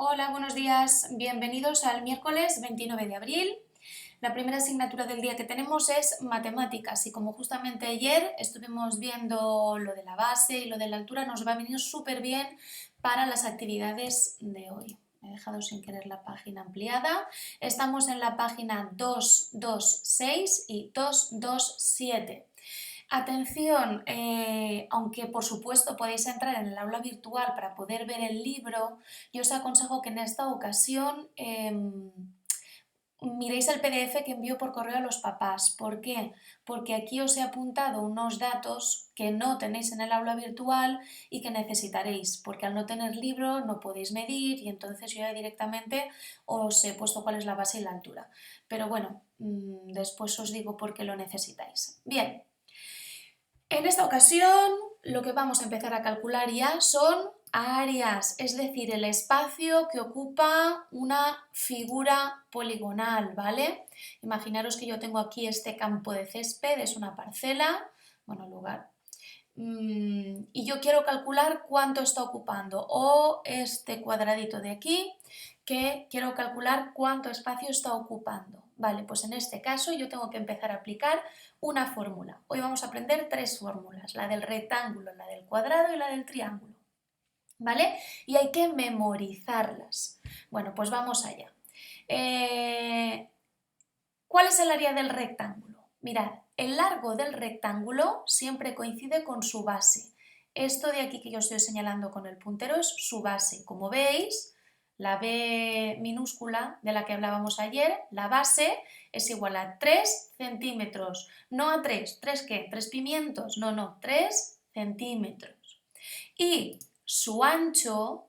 Hola, buenos días. Bienvenidos al miércoles 29 de abril. La primera asignatura del día que tenemos es matemáticas y como justamente ayer estuvimos viendo lo de la base y lo de la altura, nos va a venir súper bien para las actividades de hoy. He dejado sin querer la página ampliada. Estamos en la página 226 y 227. Atención, aunque por supuesto podéis entrar en el aula virtual para poder ver el libro, yo os aconsejo que en esta ocasión miréis el PDF que envío por correo a los papás. ¿Por qué? Porque aquí os he apuntado unos datos que no tenéis en el aula virtual y que necesitaréis, porque al no tener libro no podéis medir y entonces yo ya directamente os he puesto cuál es la base y la altura. Pero bueno, después os digo por qué lo necesitáis. Bien. En esta ocasión lo que vamos a empezar a calcular ya son áreas, es decir, el espacio que ocupa una figura poligonal, ¿vale? Imaginaros que yo tengo aquí este campo de césped, es una parcela, bueno, lugar, y yo quiero calcular cuánto está ocupando, o este cuadradito de aquí, que quiero calcular cuánto espacio está ocupando. Vale, pues en este caso yo tengo que empezar a aplicar una fórmula. Hoy vamos a aprender tres fórmulas, la del rectángulo, la del cuadrado y la del triángulo. ¿Vale? Y hay que memorizarlas. Bueno, pues vamos allá. ¿Cuál es el área del rectángulo? Mirad, el largo del rectángulo siempre coincide con su base. Esto de aquí que yo estoy señalando con el puntero es su base. Como veis, la B minúscula de la que hablábamos ayer, la base es igual a 3 centímetros. No a 3, ¿3 qué? ¿3 pimientos? No, 3 centímetros. Y su ancho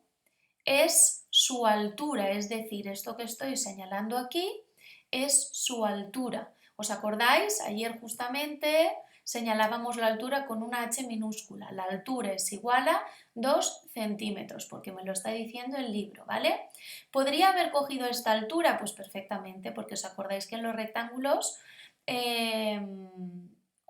es su altura, es decir, esto que estoy señalando aquí es su altura. ¿Os acordáis? Ayer justamente señalábamos la altura con una h minúscula. La altura es igual a 2 centímetros, porque me lo está diciendo el libro, ¿vale? ¿Podría haber cogido esta altura? Pues perfectamente, porque os acordáis que en los rectángulos,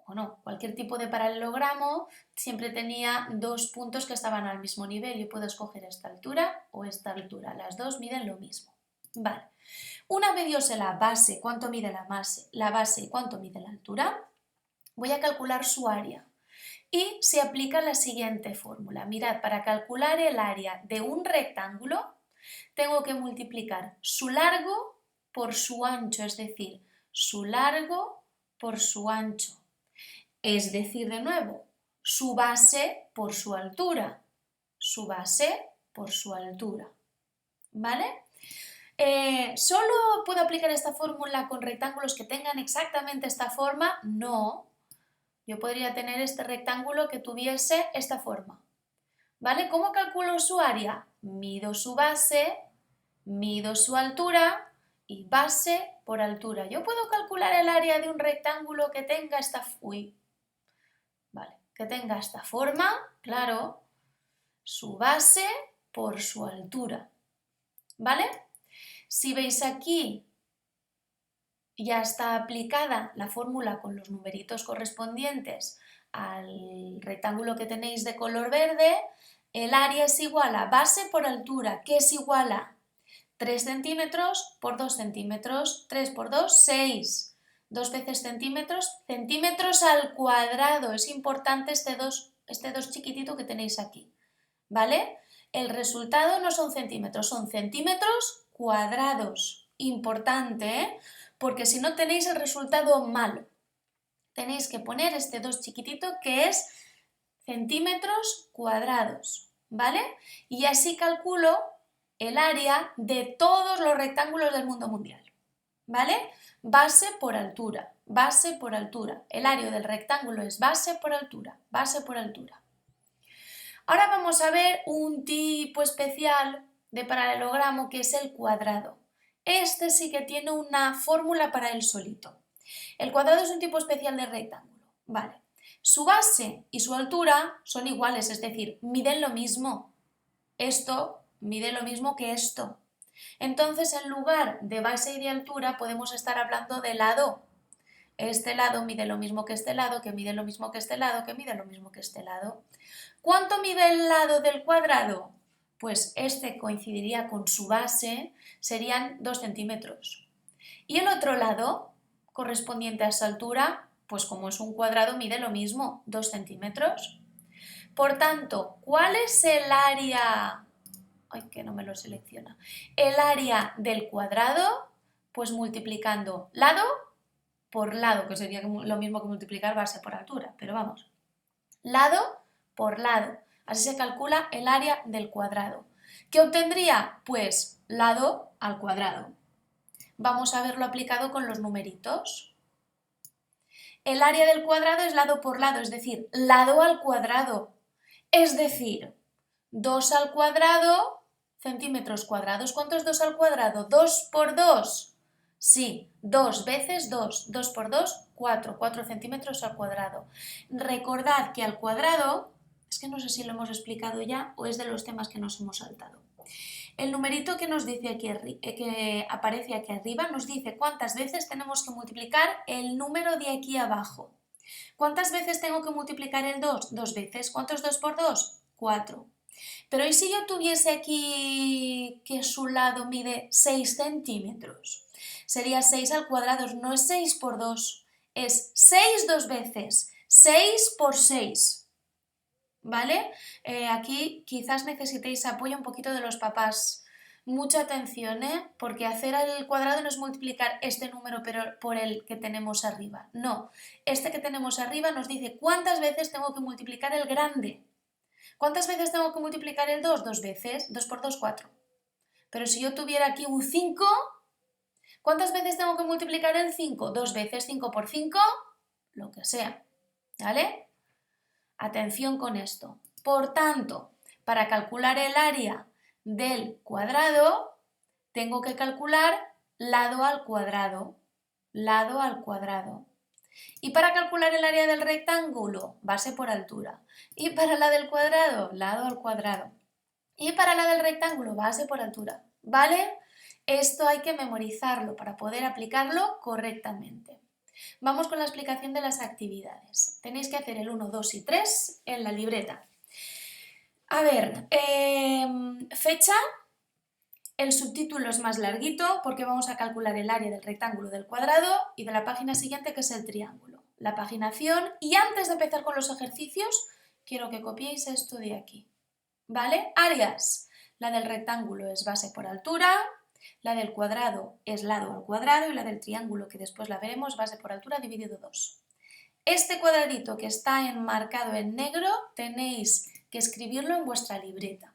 bueno, cualquier tipo de paralelogramo siempre tenía dos puntos que estaban al mismo nivel. Yo puedo escoger esta altura o esta altura. Las dos miden lo mismo. Vale. Una vez yo sé la base, cuánto mide la base y cuánto mide la altura, voy a calcular su área. Y se aplica la siguiente fórmula. Mirad, para calcular el área de un rectángulo, tengo que multiplicar su largo por su ancho, es decir, su largo por su ancho. Es decir, de nuevo, su base por su altura. Su base por su altura. ¿Vale? ¿Solo puedo aplicar esta fórmula con rectángulos que tengan exactamente esta forma? No. Yo podría tener este rectángulo que tuviese esta forma. ¿Vale? ¿Cómo calculo su área? Mido su base, mido su altura y base por altura. Yo puedo calcular el área de un rectángulo que tenga esta... Vale, que tenga esta forma, claro, su base por su altura. ¿Vale? Si veis aquí, ya está aplicada la fórmula con los numeritos correspondientes al rectángulo que tenéis de color verde. El área es igual a base por altura, que es igual a 3 centímetros por 2 centímetros, 3 por 2, 6. 2 veces centímetros, centímetros al cuadrado. Es importante este 2 chiquitito que tenéis aquí, ¿vale? El resultado no son centímetros, son centímetros cuadrados. Importante, ¿eh? Porque si no tenéis el resultado malo. Tenéis que poner este 2 chiquitito que es centímetros cuadrados, ¿vale? Y así calculo el área de todos los rectángulos del mundo mundial, ¿vale? Base por altura, base por altura. El área del rectángulo es base por altura, base por altura. Ahora vamos a ver un tipo especial de paralelogramo que es el cuadrado. Este sí que tiene una fórmula para él solito. El cuadrado es un tipo especial de rectángulo, ¿vale? Su base y su altura son iguales, es decir, miden lo mismo. Esto mide lo mismo que esto. Entonces, en lugar de base y de altura, podemos estar hablando de lado. Este lado mide lo mismo que este lado, que mide lo mismo que este lado, que mide lo mismo que este lado. ¿Cuánto mide el lado del cuadrado? Pues este coincidiría con su base, serían 2 centímetros. Y el otro lado, correspondiente a esa altura, pues como es un cuadrado, mide lo mismo, 2 centímetros. Por tanto, ¿cuál es el área? Ay, que no me lo selecciona. El área del cuadrado, pues multiplicando lado por lado, que sería lo mismo que multiplicar base por altura, pero vamos, lado por lado. Así se calcula el área del cuadrado. ¿Qué obtendría? Pues lado al cuadrado. Vamos a verlo aplicado con los numeritos. El área del cuadrado es lado por lado, es decir, lado al cuadrado. Es decir, 2 al cuadrado, centímetros cuadrados. ¿Cuánto es 2 al cuadrado? 2 por 2. Sí, 2 veces 2. 2 por 2, 4. 4 centímetros al cuadrado. Recordad que al cuadrado, es que no sé si lo hemos explicado ya o es de los temas que nos hemos saltado. El numerito que nos dice aquí, que aparece aquí arriba nos dice cuántas veces tenemos que multiplicar el número de aquí abajo. ¿Cuántas veces tengo que multiplicar el 2? 2 veces. ¿Cuánto es 2 por 2? 4. Pero ¿y si yo tuviese aquí que su lado mide 6 centímetros? Sería 6 al cuadrado, no es 6 por 2, es 6 dos veces, 6 por 6. ¿Vale? Aquí quizás necesitéis apoyo un poquito de los papás. Mucha atención, porque hacer el cuadrado no es multiplicar este número por el que tenemos arriba. No, este que tenemos arriba nos dice cuántas veces tengo que multiplicar el grande. ¿Cuántas veces tengo que multiplicar el 2? 2 veces. 2 por 2, 4. Pero si yo tuviera aquí un 5, ¿cuántas veces tengo que multiplicar el 5? 2 veces. 5 por 5, lo que sea. ¿Vale? Atención con esto. Por tanto, para calcular el área del cuadrado, tengo que calcular lado al cuadrado. Lado al cuadrado. Y para calcular el área del rectángulo, base por altura. Y para la del cuadrado, lado al cuadrado. Y para la del rectángulo, base por altura. ¿Vale? Esto hay que memorizarlo para poder aplicarlo correctamente. Vamos con la explicación de las actividades. Tenéis que hacer el 1, 2 y 3 en la libreta. A ver, fecha. El subtítulo es más larguito porque vamos a calcular el área del rectángulo del cuadrado y de la página siguiente que es el triángulo. La paginación y antes de empezar con los ejercicios quiero que copiéis esto de aquí. ¿Vale? Áreas. La del rectángulo es base por altura, la del cuadrado es lado al cuadrado y la del triángulo, que después la veremos, base por altura dividido 2. Este cuadradito que está enmarcado en negro tenéis que escribirlo en vuestra libreta.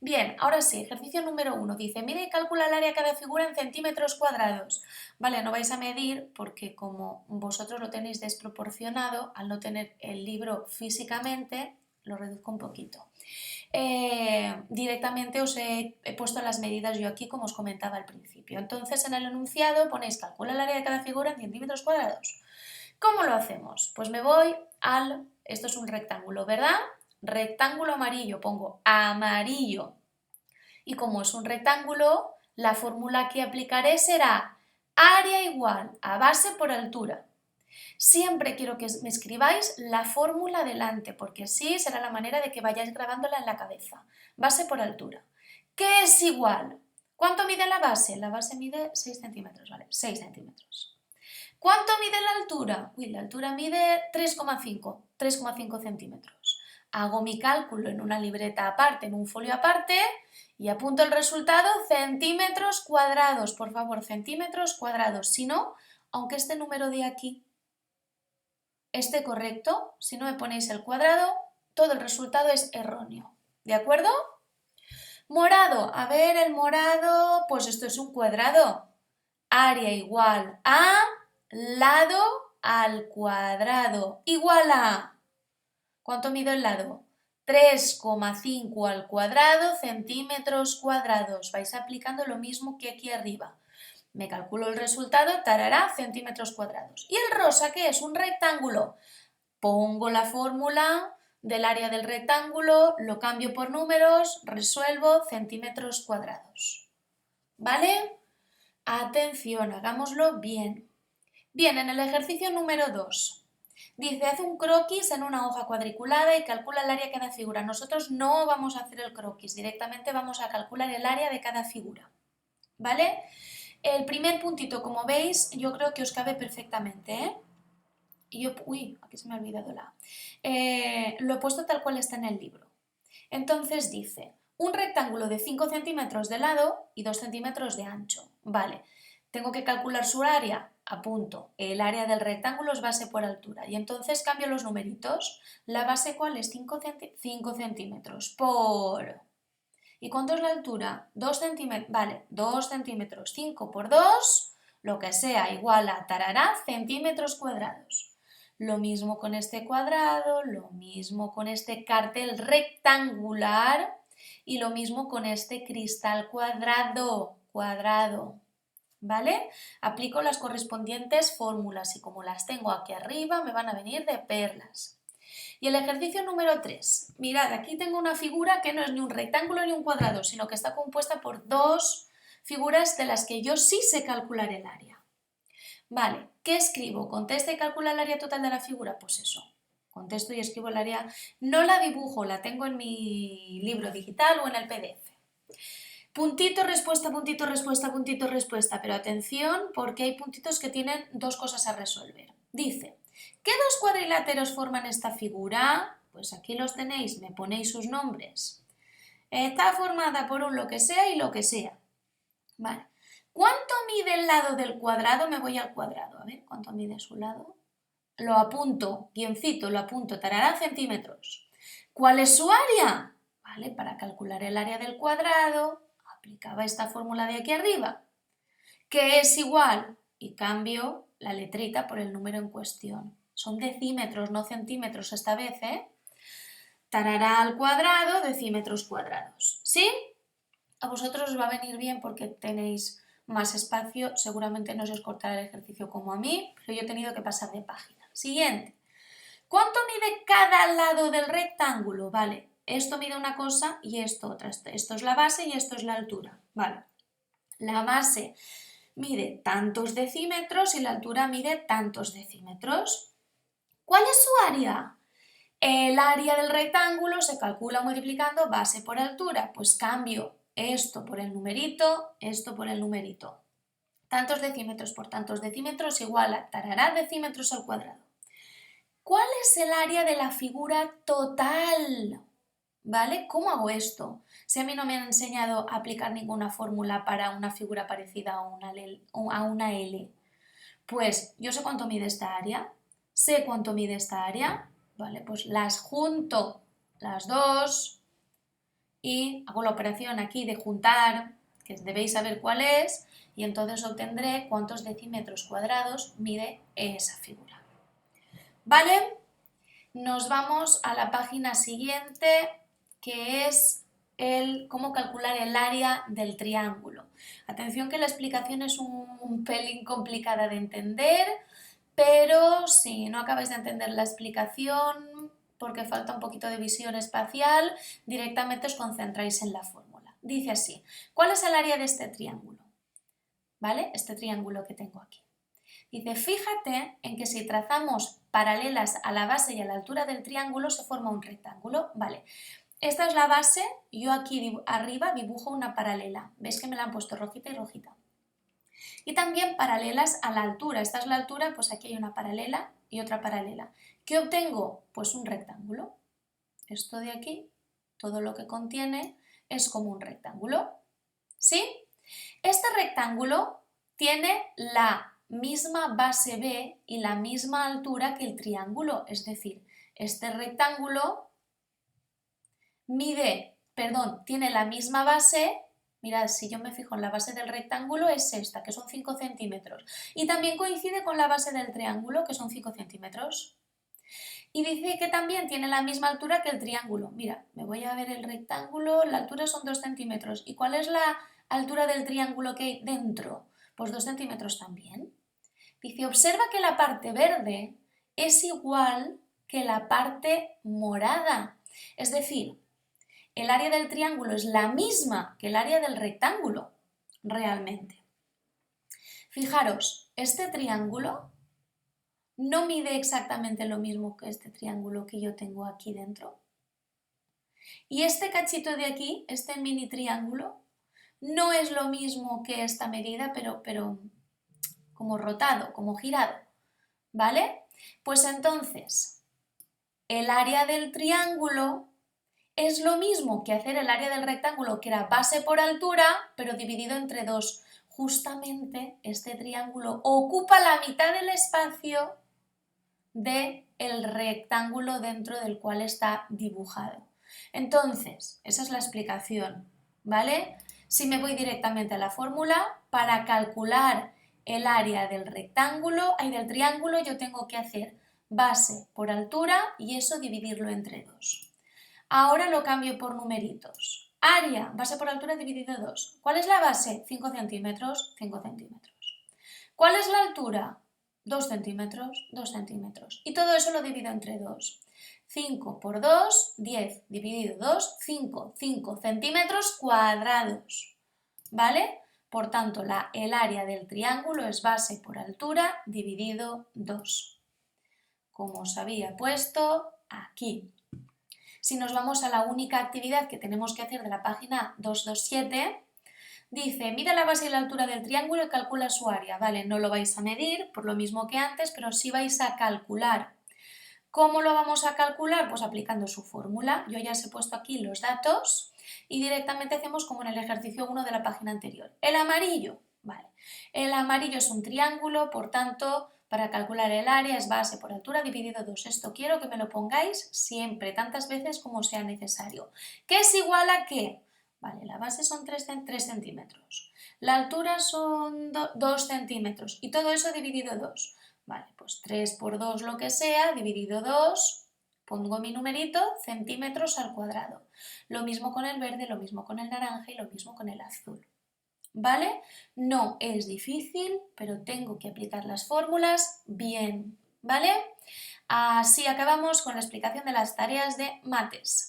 Bien, ahora sí, ejercicio número 1. Dice, mide y calcula el área de cada figura en centímetros cuadrados. Vale, no vais a medir porque como vosotros lo tenéis desproporcionado, al no tener el libro físicamente, lo reduzco un poquito. Directamente os he puesto las medidas yo aquí como os comentaba al principio. Entonces en el enunciado ponéis calcula el área de cada figura en centímetros cuadrados. ¿Cómo lo hacemos? Pues me voy al... Esto es un rectángulo, ¿verdad? Rectángulo amarillo, pongo amarillo. Y como es un rectángulo, la fórmula que aplicaré será área igual a base por altura. Siempre quiero que me escribáis la fórmula delante, porque así será la manera de que vayáis grabándola en la cabeza. Base por altura. ¿Qué es igual? ¿Cuánto mide la base? La base mide 6 centímetros, ¿vale? 6 centímetros. ¿Cuánto mide la altura? La altura mide 3,5 centímetros. Hago mi cálculo en una libreta aparte, en un folio aparte, y apunto el resultado, centímetros cuadrados. Por favor, centímetros cuadrados. Si no, aunque este número de aquí esté correcto, si no me ponéis el cuadrado, todo el resultado es erróneo. ¿De acuerdo? Morado. A ver, el morado, pues esto es un cuadrado. Área igual a lado al cuadrado. Igual a... ¿Cuánto mide el lado? 3,5 al cuadrado centímetros cuadrados. Vais aplicando lo mismo que aquí arriba. Me calculo el resultado, tarará, centímetros cuadrados. ¿Y el rosa qué es? Un rectángulo. Pongo la fórmula del área del rectángulo, lo cambio por números, resuelvo centímetros cuadrados. ¿Vale? Atención, hagámoslo bien. Bien, en el ejercicio número 2. Dice, haz un croquis en una hoja cuadriculada y calcula el área de cada figura. Nosotros no vamos a hacer el croquis, directamente vamos a calcular el área de cada figura, ¿vale? El primer puntito, como veis, yo creo que os cabe perfectamente, ¿eh? Uy, aquí se me ha olvidado la A. Lo he puesto tal cual está en el libro. Entonces dice, un rectángulo de 5 centímetros de lado y 2 centímetros de ancho. Vale, tengo que calcular su área, apunto, el área del rectángulo es base por altura y entonces cambio los numeritos. ¿La base cuál es? 5 centímetros por... ¿Y cuánto es la altura? 2 centímetros, vale, 2 centímetros, 5 por 2, lo que sea, igual a tarará, centímetros cuadrados. Lo mismo con este cuadrado, lo mismo con este cartel rectangular y lo mismo con este cristal cuadrado, ¿vale? Aplico las correspondientes fórmulas y como las tengo aquí arriba me van a venir de perlas. Y el ejercicio número 3. Mirad, aquí tengo una figura que no es ni un rectángulo ni un cuadrado, sino que está compuesta por dos figuras de las que yo sí sé calcular el área. Vale, ¿qué escribo? ¿Contesta y calcula el área total de la figura? Pues eso, contesto y escribo el área. No la dibujo, la tengo en mi libro digital o en el PDF. Puntito, respuesta, puntito, respuesta, puntito, respuesta. Pero atención, porque hay puntitos que tienen dos cosas a resolver. Dice, ¿qué dos cuadriláteros forman esta figura? Pues aquí los tenéis, me ponéis sus nombres. Está formada por un lo que sea y lo que sea. Vale. ¿Cuánto mide el lado del cuadrado? Me voy al cuadrado. A ver, ¿cuánto mide su lado? Lo apunto, guioncito, lo apunto, tarará centímetros. ¿Cuál es su área? Vale, para calcular el área del cuadrado, aplicaba esta fórmula de aquí arriba, que es igual, y cambio la letrita por el número en cuestión. Son decímetros, no centímetros esta vez, ¿eh? Tarará al cuadrado, decímetros cuadrados. ¿Sí? A vosotros os va a venir bien porque tenéis más espacio, seguramente no se os cortará el ejercicio como a mí, pero yo he tenido que pasar de página. Siguiente. ¿Cuánto mide cada lado del rectángulo? Vale, esto mide una cosa y esto otra. Esto es la base y esto es la altura. Vale, la base mide tantos decímetros y la altura mide tantos decímetros. ¿Cuál es su área? El área del rectángulo se calcula multiplicando base por altura. Pues cambio esto por el numerito, esto por el numerito. Tantos decímetros por tantos decímetros igual a tarará decímetros al cuadrado. ¿Cuál es el área de la figura total? ¿Vale? ¿Cómo hago esto? Si a mí no me han enseñado a aplicar ninguna fórmula para una figura parecida a una L, pues yo sé cuánto mide esta área, sé cuánto mide esta área, ¿vale? Pues las junto las dos y hago la operación aquí de juntar, que debéis saber cuál es, y entonces obtendré cuántos decímetros cuadrados mide esa figura. ¿Vale? Nos vamos a la página siguiente, que es cómo calcular el área del triángulo. Atención que la explicación es un pelín complicada de entender, pero si no acabáis de entender la explicación, porque falta un poquito de visión espacial, directamente os concentráis en la fórmula. Dice así, ¿cuál es el área de este triángulo? ¿Vale? Este triángulo que tengo aquí. Dice, fíjate en que si trazamos paralelas a la base y a la altura del triángulo se forma un rectángulo. Vale, esta es la base, yo aquí arriba dibujo una paralela. ¿Veis que me la han puesto rojita y rojita? Y también paralelas a la altura. Esta es la altura, pues aquí hay una paralela y otra paralela. ¿Qué obtengo? Pues un rectángulo. Esto de aquí, todo lo que contiene, es como un rectángulo. ¿Sí? Este rectángulo tiene la misma base B y la misma altura que el triángulo, es decir, este rectángulo tiene la misma base. Mirad, si yo me fijo en la base del rectángulo es esta, que son 5 centímetros, y también coincide con la base del triángulo, que son 5 centímetros. Y dice que también tiene la misma altura que el triángulo. Mira, me voy a ver el rectángulo, la altura son 2 centímetros. ¿Y cuál es la altura del triángulo que hay dentro? Pues 2 centímetros también. Dice, observa que la parte verde es igual que la parte morada. Es decir, el área del triángulo es la misma que el área del rectángulo, realmente. Fijaros, este triángulo no mide exactamente lo mismo que este triángulo que yo tengo aquí dentro. Y este cachito de aquí, este mini triángulo, no es lo mismo que esta medida, pero como rotado, como girado, ¿vale? Pues entonces, el área del triángulo es lo mismo que hacer el área del rectángulo, que era base por altura, pero dividido entre 2. Justamente este triángulo ocupa la mitad del espacio del rectángulo dentro del cual está dibujado. Entonces, esa es la explicación, ¿vale? Si me voy directamente a la fórmula, para calcular el área del rectángulo, del triángulo, yo tengo que hacer base por altura y eso dividirlo entre 2. Ahora lo cambio por numeritos. Área, base por altura dividido 2. ¿Cuál es la base? 5 centímetros, 5 centímetros. ¿Cuál es la altura? 2 centímetros, 2 centímetros. Y todo eso lo divido entre 2. 5 por 2, 10 dividido 2, 5, 5 centímetros cuadrados. ¿Vale? Por tanto, el área del triángulo es base por altura dividido 2. Como os había puesto aquí. Si nos vamos a la única actividad que tenemos que hacer de la página 227, dice, mida la base y la altura del triángulo y calcula su área. Vale, no lo vais a medir, por lo mismo que antes, pero sí vais a calcular. ¿Cómo lo vamos a calcular? Pues aplicando su fórmula. Yo ya os he puesto aquí los datos y directamente hacemos como en el ejercicio 1 de la página anterior. El amarillo, vale. El amarillo es un triángulo, por tanto, para calcular el área es base por altura dividido 2. Esto quiero que me lo pongáis siempre, tantas veces como sea necesario. ¿Qué es igual a qué? Vale, la base son 3 centímetros. La altura son 2 centímetros y todo eso dividido 2. Vale, pues 3 por 2 lo que sea, dividido 2, pongo mi numerito, centímetros al cuadrado. Lo mismo con el verde, lo mismo con el naranja y lo mismo con el azul. ¿Vale? No es difícil, pero tengo que aplicar las fórmulas bien, ¿vale? Así acabamos con la explicación de las tareas de mates.